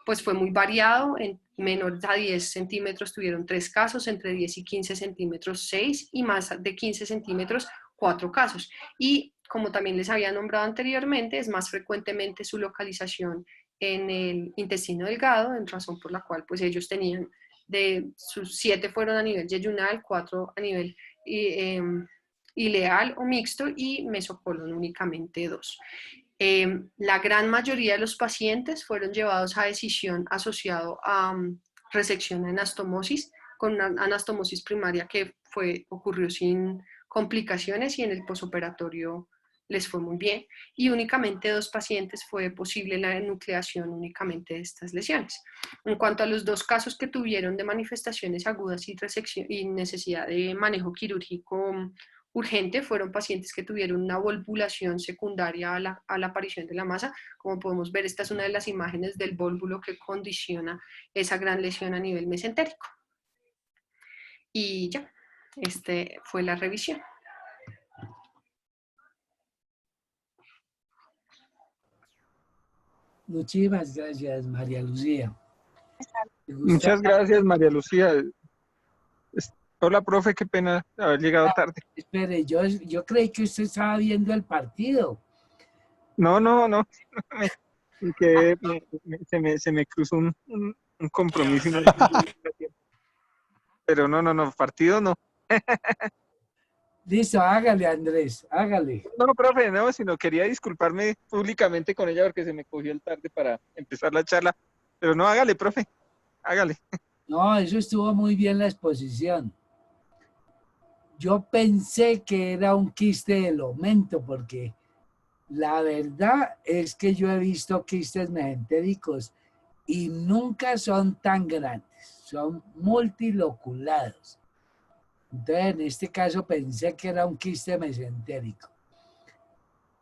S2: pues fue muy variado. En menores a 10 centímetros tuvieron 3 casos, entre 10 y 15 centímetros 6, y más de 15 centímetros 4 casos. Y como también les había nombrado anteriormente, es más frecuentemente su localización en el intestino delgado, en razón por la cual pues ellos tenían, de sus 7 fueron a nivel yeyunal, 4 a nivel ileal o mixto, y mesocolon únicamente 2. La gran mayoría de los pacientes fueron llevados a decisión asociado a resección de anastomosis, con una anastomosis primaria que ocurrió sin complicaciones, y en el posoperatorio les fue muy bien, y únicamente 2 pacientes fue posible la enucleación únicamente de estas lesiones. En cuanto a los 2 casos que tuvieron de manifestaciones agudas y resección y necesidad de manejo quirúrgico urgente, fueron pacientes que tuvieron una volvulación secundaria a la aparición de la masa. Como podemos ver, esta es una de las imágenes del vólvulo que condiciona esa gran lesión a nivel mesentérico. Y ya, fue la revisión.
S1: Muchísimas gracias, María Lucía.
S4: Muchas gracias, María Lucía. Hola, profe, qué pena haber llegado tarde.
S1: Espere, yo creí que usted estaba viendo el partido.
S4: No. Se me cruzó un compromiso. Pero no, partido no.
S1: Listo, hágale, Andrés, hágale.
S4: No, profe, no, sino quería disculparme públicamente con ella porque se me cogió el tarde para empezar la charla. Pero no, hágale, profe, hágale.
S1: No, eso estuvo muy bien la exposición. Yo pensé que era un quiste del aumento, porque la verdad es que yo he visto quistes mesentéricos y nunca son tan grandes, son multiloculados. Entonces, en este caso pensé que era un quiste mesentérico.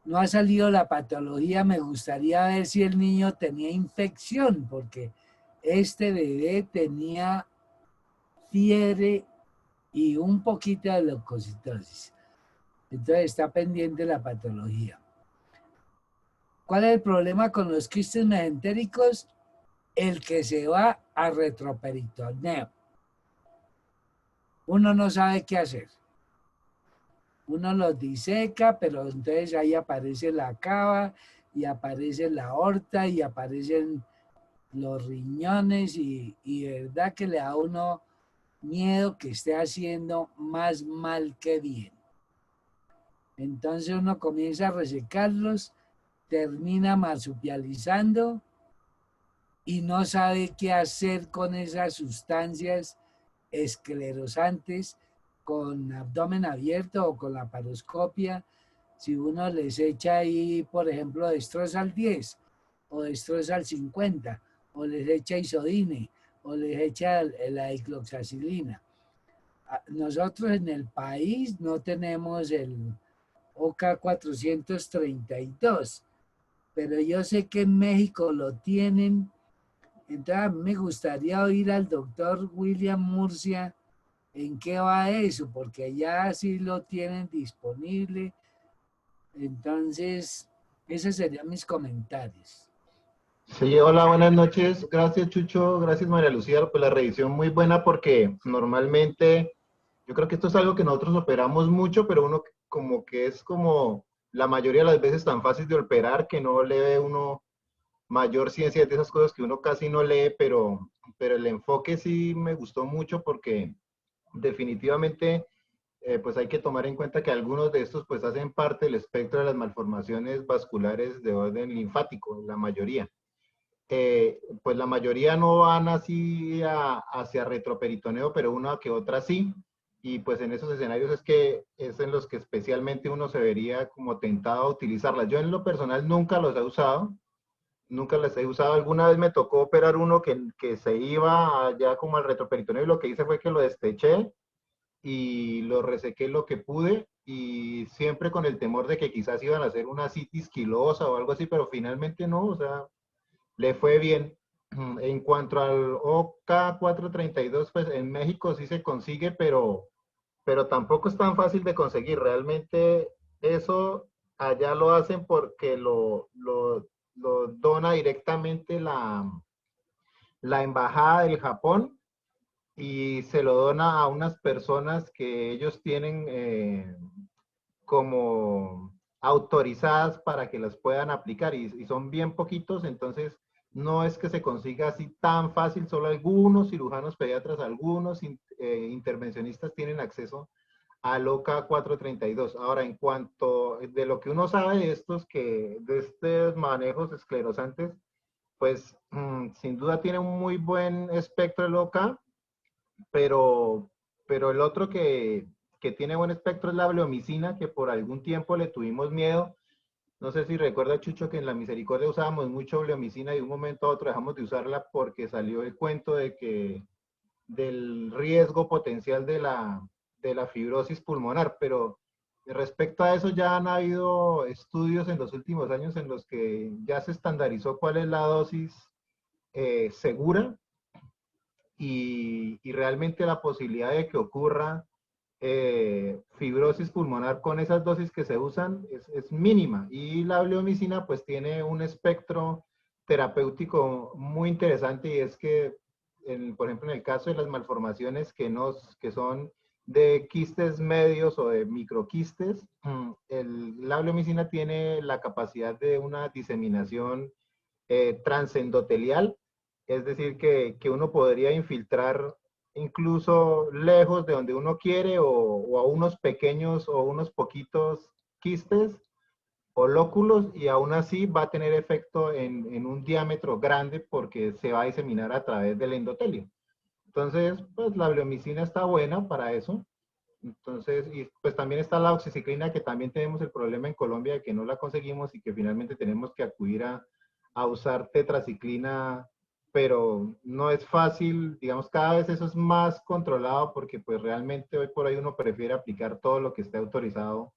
S1: No ha salido la patología, me gustaría ver si el niño tenía infección, porque este bebé tenía fiebre y un poquito de leucocitosis. Entonces está pendiente la patología. ¿Cuál es el problema con los quistes mesentéricos? El que se va a retroperitoneo. Uno no sabe qué hacer. Uno los diseca, pero entonces ahí aparece la cava y aparece la aorta y aparecen los riñones, y de verdad que le da a uno miedo que esté haciendo más mal que bien. Entonces uno comienza a resecarlos, termina marsupializando y no sabe qué hacer con esas sustancias esclerosantes con abdomen abierto o con la paroscopia. Si uno les echa ahí, por ejemplo, destrozal 10 o destrozal 50, o les echa isodine, o les echa la dicloxacilina. nosotros en el país no tenemos el OK 432, pero yo sé que en México lo tienen. Entonces me gustaría oír al doctor William Murcia en qué va eso, porque ya sí lo tienen disponible. Entonces, esos serían mis comentarios.
S5: Sí, hola, buenas noches. Gracias, Chucho. Gracias, María Lucía. Pues la revisión muy buena porque normalmente yo creo que esto es algo que nosotros operamos mucho, pero uno como que es como la mayoría de las veces tan fácil de operar que no le ve uno mayor ciencia de esas cosas que uno casi no lee, pero el enfoque sí me gustó mucho porque definitivamente pues hay que tomar en cuenta que algunos de estos pues hacen parte del espectro de las malformaciones vasculares de orden linfático, la mayoría. Pues la mayoría no van así hacia retroperitoneo, pero una que otra sí. Y pues en esos escenarios es en los que especialmente uno se vería como tentado a utilizarlas. Yo en lo personal nunca los he usado, nunca las he usado. Alguna vez me tocó operar uno que se iba allá como al retroperitoneo y lo que hice fue que lo desteché y lo resequé lo que pude y siempre con el temor de que quizás iban a hacer una citis quilosa o algo así, pero finalmente no, o sea, le fue bien. En cuanto al OK 432, pues en México sí se consigue, pero tampoco es tan fácil de conseguir. Realmente eso allá lo hacen porque lo dona directamente la embajada del Japón y se lo dona a unas personas que ellos tienen como autorizadas para que las puedan aplicar y son bien poquitos, entonces no es que se consiga así tan fácil, solo algunos cirujanos pediatras, algunos intervencionistas tienen acceso al OK 432. Ahora, en cuanto de lo que uno sabe de de estos manejos esclerosantes, pues sin duda tiene un muy buen espectro el OK, pero el otro que tiene buen espectro es la bleomicina, que por algún tiempo le tuvimos miedo. No sé si recuerda, Chucho, que en la Misericordia usábamos mucho bleomicina y de un momento a otro dejamos de usarla porque salió el cuento de que del riesgo potencial de la fibrosis pulmonar, pero respecto a eso ya han habido estudios en los últimos años en los que ya se estandarizó cuál es la dosis segura y realmente la posibilidad de que ocurra fibrosis pulmonar con esas dosis que se usan es mínima. Y la bleomicina pues tiene un espectro terapéutico muy interesante y es que, por ejemplo, en el caso de las malformaciones que son de quistes medios o de microquistes, la bleomicina tiene la capacidad de una diseminación transendotelial, es decir, que uno podría infiltrar incluso lejos de donde uno quiere o a unos pequeños o unos poquitos quistes o lóculos y aún así va a tener efecto en un diámetro grande porque se va a diseminar a través del endotelio. Entonces, pues la bleomicina está buena para eso. Entonces, y pues también está la oxiciclina, que también tenemos el problema en Colombia de que no la conseguimos y que finalmente tenemos que acudir a usar tetraciclina, pero no es fácil, digamos, cada vez eso es más controlado porque pues realmente hoy por hoy uno prefiere aplicar todo lo que esté autorizado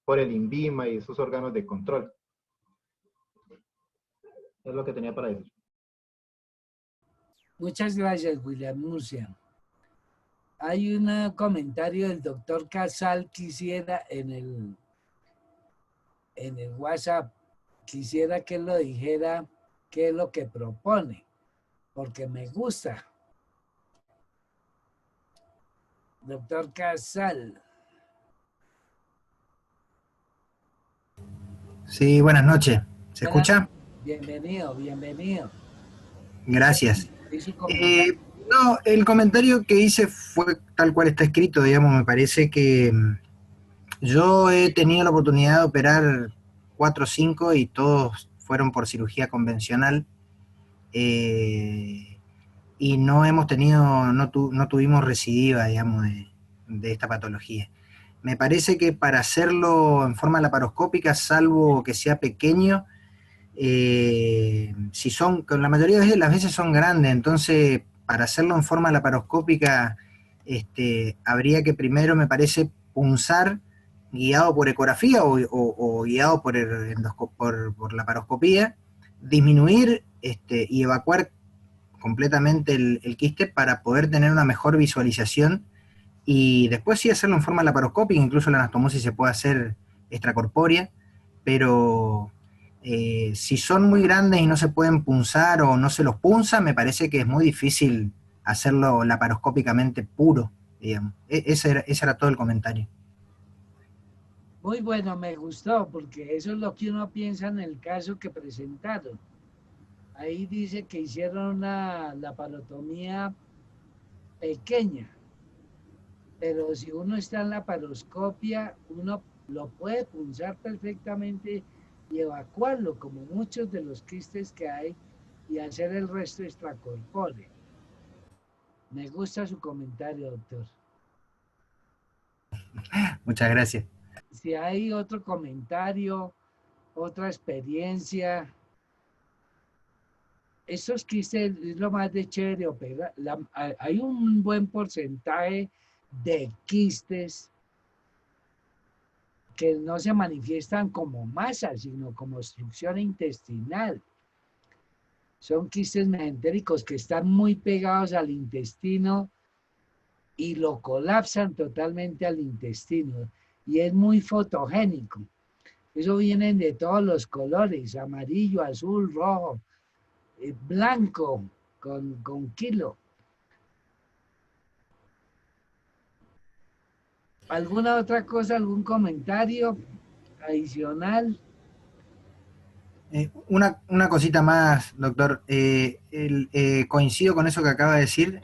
S5: por el INVIMA y esos órganos de control. Es lo que tenía para decir.
S1: Muchas gracias, William Murcia. Hay un comentario del doctor Casal, quisiera en el WhatsApp, quisiera que él lo dijera qué es lo que propone, porque me gusta. Doctor Casal.
S6: Sí, buenas noches. ¿Se escucha?
S1: Bienvenido, bienvenido.
S6: Gracias. No, el comentario que hice fue tal cual está escrito, digamos, me parece que yo he tenido la oportunidad de operar 4 o 5 y todos fueron por cirugía convencional y no hemos tenido, no tuvimos recidiva, digamos, de esta patología. Me parece que para hacerlo en forma laparoscópica, salvo que sea pequeño, si son, la mayoría de las veces son grandes, entonces para hacerlo en forma laparoscópica habría que primero, me parece, punzar guiado por ecografía o guiado por laparoscopía, disminuir y evacuar completamente el quiste para poder tener una mejor visualización y después sí hacerlo en forma laparoscópica, incluso la anastomosis se puede hacer extracorpórea, pero si son muy grandes y no se pueden punzar o no se los punza, me parece que es muy difícil hacerlo laparoscópicamente puro, digamos. Ese era todo el comentario.
S1: Muy bueno, me gustó, porque eso es lo que uno piensa en el caso que presentaron. Ahí dice que hicieron una laparotomía pequeña, pero si uno está en la laparoscopia, uno lo puede punzar perfectamente y evacuarlo, como muchos de los quistes que hay, y hacer el resto extracorpóreo. Me gusta su comentario, doctor.
S6: Muchas gracias.
S1: Si hay otro comentario, otra experiencia, estos quistes es lo más de chévere operar. Hay un buen porcentaje de quistes que no se manifiestan como masa, sino como obstrucción intestinal. Son quistes mesentéricos que están muy pegados al intestino y lo colapsan totalmente al intestino. Y es muy fotogénico. Eso vienen de todos los colores, amarillo, azul, rojo, blanco, con kilo. ¿Alguna otra cosa, algún comentario adicional?
S6: Una cosita más, doctor. Coincido con eso que acaba de decir.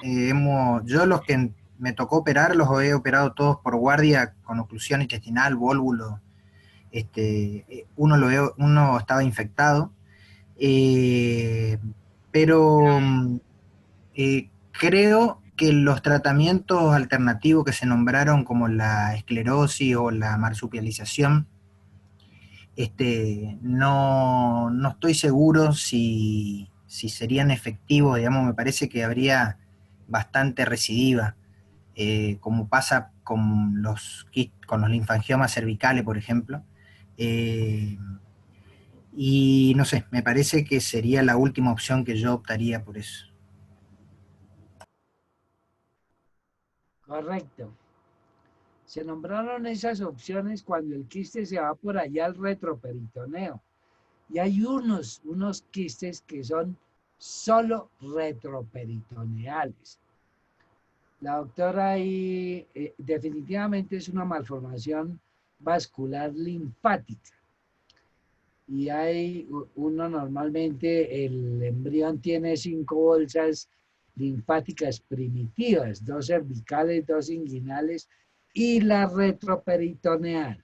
S6: Yo los que me tocó operar, los he operado todos por guardia con oclusión intestinal, válvulo. Uno estaba infectado. Pero creo que los tratamientos alternativos que se nombraron, como la esclerosis o la marsupialización, no estoy seguro si serían efectivos, digamos. Me parece que habría bastante recidiva, como pasa con los linfangiomas cervicales, por ejemplo. Y no sé, me parece que sería la última opción que yo optaría por eso.
S1: Correcto. Se nombraron esas opciones cuando el quiste se va por allá al retroperitoneo. Y hay unos quistes que son solo retroperitoneales. La doctora ahí definitivamente es una malformación vascular linfática. Y hay uno normalmente, el embrión tiene 5 bolsas linfáticas primitivas, 2 cervicales, 2 inguinales y la retroperitoneal,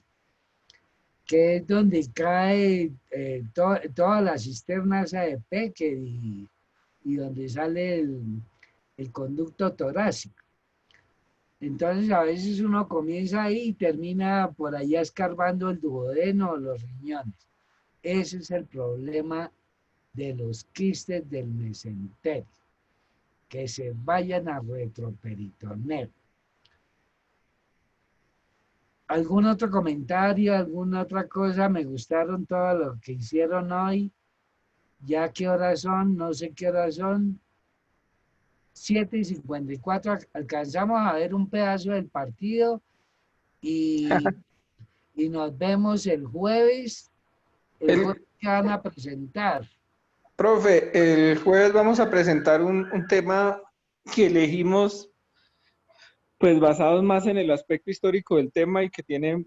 S1: que es donde cae toda la cisterna esa de Becker y donde sale el conducto torácico. Entonces a veces uno comienza ahí y termina por allá escarbando el duodeno o los riñones. Ese es el problema de los quistes del mesenterio, que se vayan a retroperitoneo. ¿Algún otro comentario, alguna otra cosa? Me gustaron todo lo que hicieron hoy. ¿Ya qué horas son? No sé qué horas son. 7:54. Alcanzamos a ver un pedazo del partido y nos vemos el jueves. El jueves que van a presentar.
S4: Profe, el jueves vamos a presentar un tema que elegimos pues basados más en el aspecto histórico del tema y que tiene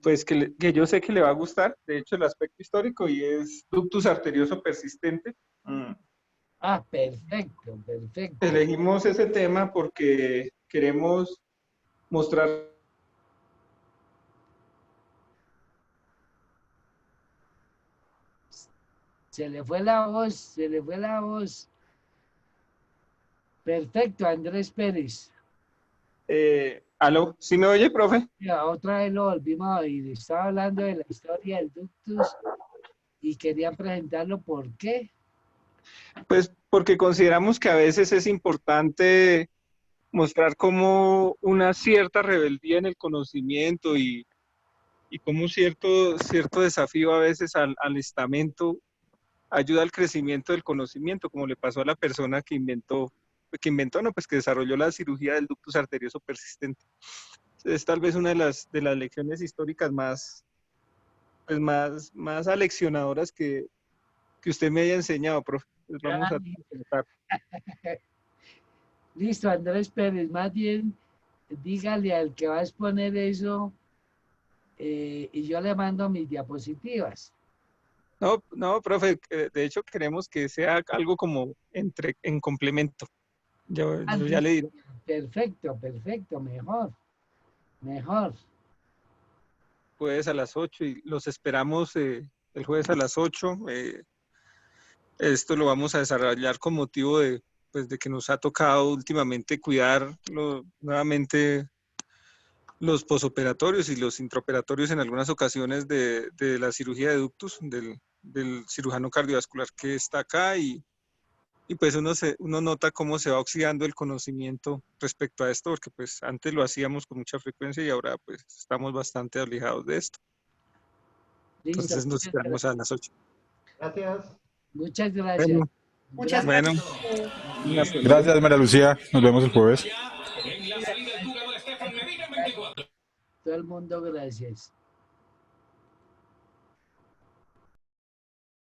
S4: pues que yo sé que le va a gustar, de hecho el aspecto histórico, y es ductus arterioso persistente.
S1: Ah, perfecto, perfecto.
S4: Elegimos ese tema porque queremos mostrar.
S1: Se le fue la voz, se le fue la voz. Perfecto, Andrés Pérez.
S4: ¿Aló? ¿Sí me oye, profe?
S1: Ya, otra vez lo volvimos a oír. Estaba hablando de la historia del ductus y querían presentarlo. ¿Por qué?
S4: Pues porque consideramos que a veces es importante mostrar cómo una cierta rebeldía en el conocimiento y cómo cierto desafío a veces al estamento ayuda al crecimiento del conocimiento, como le pasó a la persona no, pues que desarrolló la cirugía del ductus arterioso persistente. Es tal vez una de las lecciones históricas pues más aleccionadoras que usted me haya enseñado, profe. Pues vamos a tratar.
S1: Listo, Andrés Pérez, más bien dígale al que va a exponer eso y yo le mando mis diapositivas.
S4: No, profe, de hecho queremos que sea algo como en complemento. Yo ya le diré.
S1: Perfecto, mejor.
S4: Jueves a las 8 y los esperamos el jueves a las 8. Esto lo vamos a desarrollar con motivo de que nos ha tocado últimamente cuidar nuevamente los posoperatorios y los intraoperatorios en algunas ocasiones de la cirugía de ductus del cirujano cardiovascular que está acá y pues uno nota cómo se va oxidando el conocimiento respecto a esto, porque pues antes lo hacíamos con mucha frecuencia y ahora pues estamos bastante alejados de esto.
S1: Listo.
S4: Entonces nos esperamos a las 8.
S5: Gracias.
S1: Muchas gracias.
S4: Bueno,
S2: Muchas
S4: bueno.
S2: gracias.
S7: Gracias, María Lucía. Nos vemos el jueves.
S1: Todo el mundo, gracias.